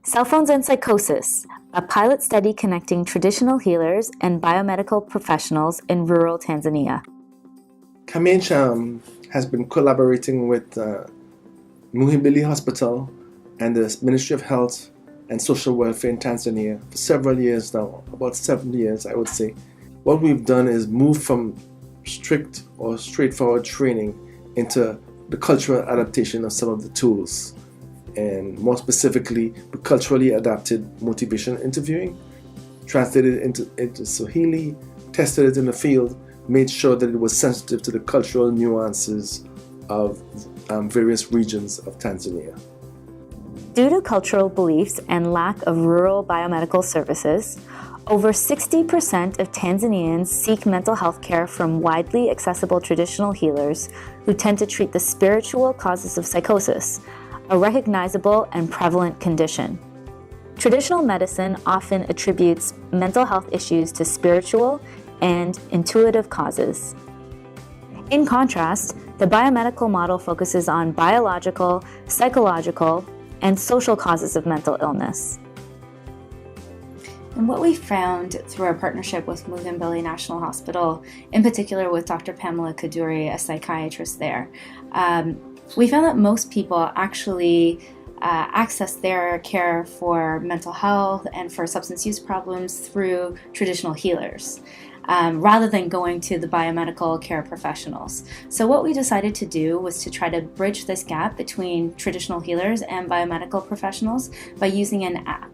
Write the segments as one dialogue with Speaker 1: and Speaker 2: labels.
Speaker 1: Cell Phones and Psychosis, a pilot study connecting traditional healers and biomedical professionals in rural Tanzania.
Speaker 2: CAMH has been collaborating with Muhimbili Hospital and the Ministry of Health and Social Welfare in Tanzania for several years now, about 7 years I would say. What we've done is move from strict or straightforward training into the cultural adaptation of some of the tools, and more specifically the culturally adapted motivation interviewing, translated into Swahili, tested it in the field, made sure that it was sensitive to the cultural nuances of various regions of Tanzania.
Speaker 1: Due to cultural beliefs and lack of rural biomedical services, over 60% of Tanzanians seek mental health care from widely accessible traditional healers who tend to treat the spiritual causes of psychosis, a recognizable and prevalent condition. Traditional medicine often attributes mental health issues to spiritual and intuitive causes. In contrast, the biomedical model focuses on biological, psychological, and social causes of mental illness.
Speaker 3: And what we found through our partnership with Muhimbili National Hospital, in particular with Dr. Pamela Kaduri, a psychiatrist there, we found that most people actually access their care for mental health and for substance use problems through traditional healers, rather than going to the biomedical care professionals. So what we decided to do was to try to bridge this gap between traditional healers and biomedical professionals by using an app.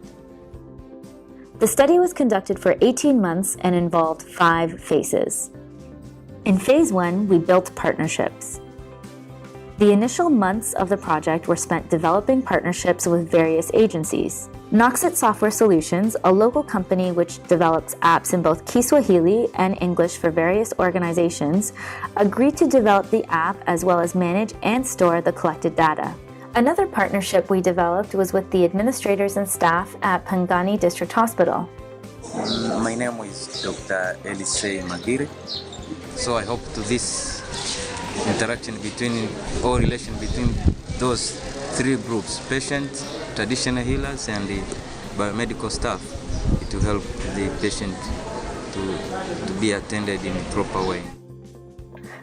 Speaker 1: The study was conducted for 18 months and involved 5 phases. In phase 1, we built partnerships. The initial months of the project were spent developing partnerships with various agencies. Noxit Software Solutions, a local company which develops apps in both Kiswahili and English for various organizations, agreed to develop the app as well as manage and store the collected data. Another partnership we developed was with the administrators and staff at Pangani District Hospital.
Speaker 4: My name is Dr. Elisei Magire. So I hope to this interaction relation between those 3 groups, patients, traditional healers, and the biomedical staff, to help the patient to be attended in a proper way.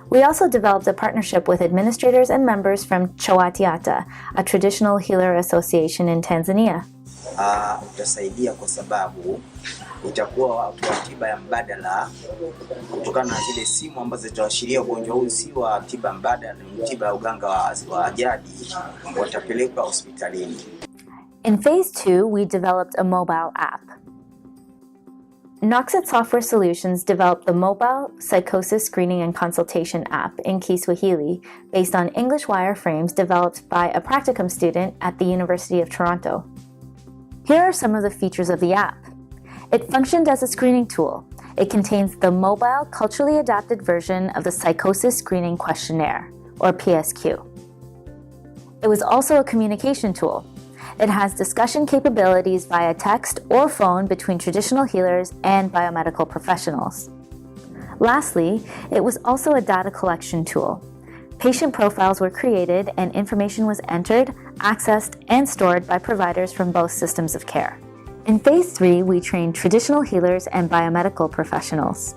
Speaker 1: We also developed a partnership with administrators and members from Chawatiata, a traditional healer association in Tanzania.
Speaker 5: Utasaidia kwa sababu itakuwa watu wa tiba ya mbadala kutokana na zile simu ambazo zitaashiria ugonjwa huu si wa tiba mbadala, ni tiba ya uganga wa jadi, watapelekwa hospitalini.
Speaker 1: In phase 2, we developed a mobile app. Noxit Software Solutions developed the mobile psychosis screening and consultation app in Kiswahili based on English wireframes developed by a practicum student at the University of Toronto. Here are some of the features of the app. It functioned as a screening tool. It contains the mobile, culturally adapted version of the Psychosis Screening Questionnaire, or PSQ. It was also a communication tool. It has discussion capabilities via text or phone between traditional healers and biomedical professionals. Lastly, it was also a data collection tool. Patient profiles were created and information was entered, accessed, and stored by providers from both systems of care. In phase 3, we trained traditional healers and biomedical professionals.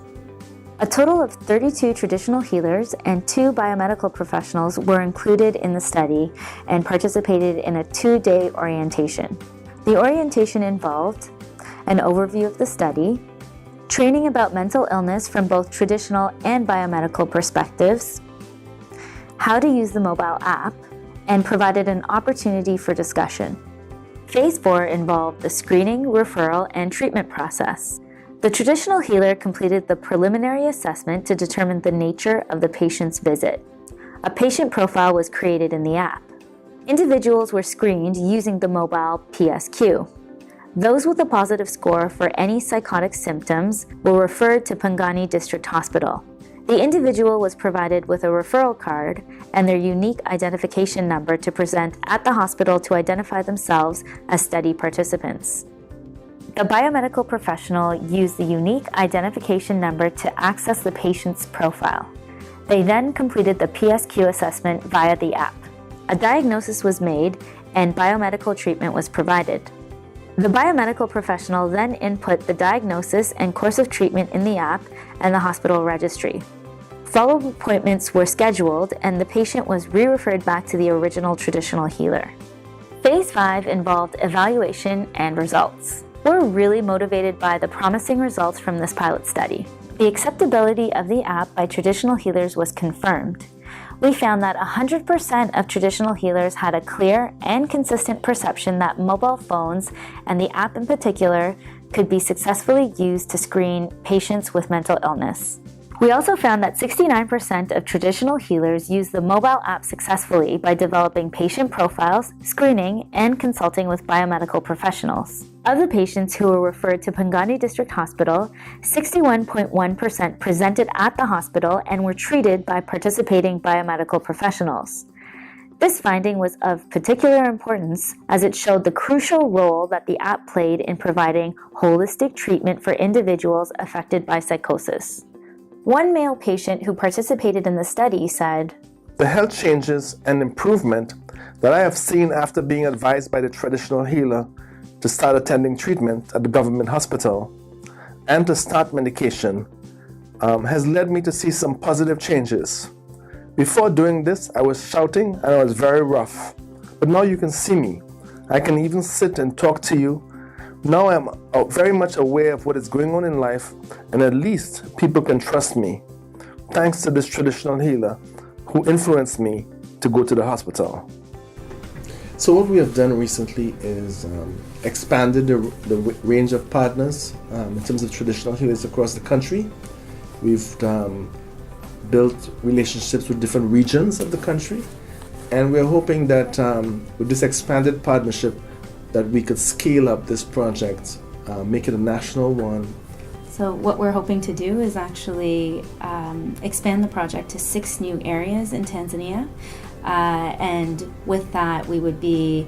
Speaker 1: A total of 32 traditional healers and 2 biomedical professionals were included in the study and participated in a 2-day orientation. The orientation involved an overview of the study, training about mental illness from both traditional and biomedical perspectives, how to use the mobile app, and provided an opportunity for discussion. Phase 4 involved the screening, referral, and treatment process. The traditional healer completed the preliminary assessment to determine the nature of the patient's visit. A patient profile was created in the app. Individuals were screened using the mobile PSQ. Those with a positive score for any psychotic symptoms were referred to Pangani District Hospital. The individual was provided with a referral card and their unique identification number to present at the hospital to identify themselves as study participants. The biomedical professional used the unique identification number to access the patient's profile. They then completed the PSQ assessment via the app. A diagnosis was made and biomedical treatment was provided. The biomedical professional then input the diagnosis and course of treatment in the app and the hospital registry. Follow-up appointments were scheduled and the patient was re-referred back to the original traditional healer. Phase 5 involved evaluation and results. We're really motivated by the promising results from this pilot study. The acceptability of the app by traditional healers was confirmed. We found that 100% of traditional healers had a clear and consistent perception that mobile phones, and the app in particular, could be successfully used to screen patients with mental illness. We also found that 69% of traditional healers use the mobile app successfully by developing patient profiles, screening, and consulting with biomedical professionals. Of the patients who were referred to Pangani District Hospital, 61.1% presented at the hospital and were treated by participating biomedical professionals. This finding was of particular importance as it showed the crucial role that the app played in providing holistic treatment for individuals affected by psychosis. One male patient who participated in the study said,
Speaker 2: "The health changes and improvement that I have seen after being advised by the traditional healer to start attending treatment at the government hospital and to start medication has led me to see some positive changes. Before doing this, I was shouting and I was very rough, but now you can see me. I can even sit and talk to you. Now I'm very much aware of what is going on in life, and at least people can trust me, thanks to this traditional healer who influenced me to go to the hospital." So what we have done recently is expanded the range of partners in terms of traditional healers across the country. We've built relationships with different regions of the country, and we're hoping that with this expanded partnership that we could scale up this project, make it a national one.
Speaker 3: So what we're hoping to do is actually expand the project to 6 new areas in Tanzania. And with that, we would be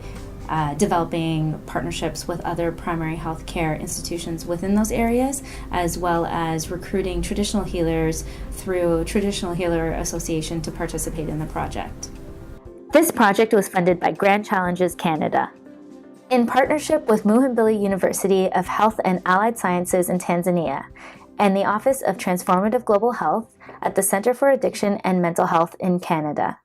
Speaker 3: developing partnerships with other primary health care institutions within those areas, as well as recruiting traditional healers through Traditional Healer Association to participate in the project.
Speaker 1: This project was funded by Grand Challenges Canada. In partnership with Muhimbili University of Health and Allied Sciences in Tanzania and the Office of Transformative Global Health at the Center for Addiction and Mental Health in Canada.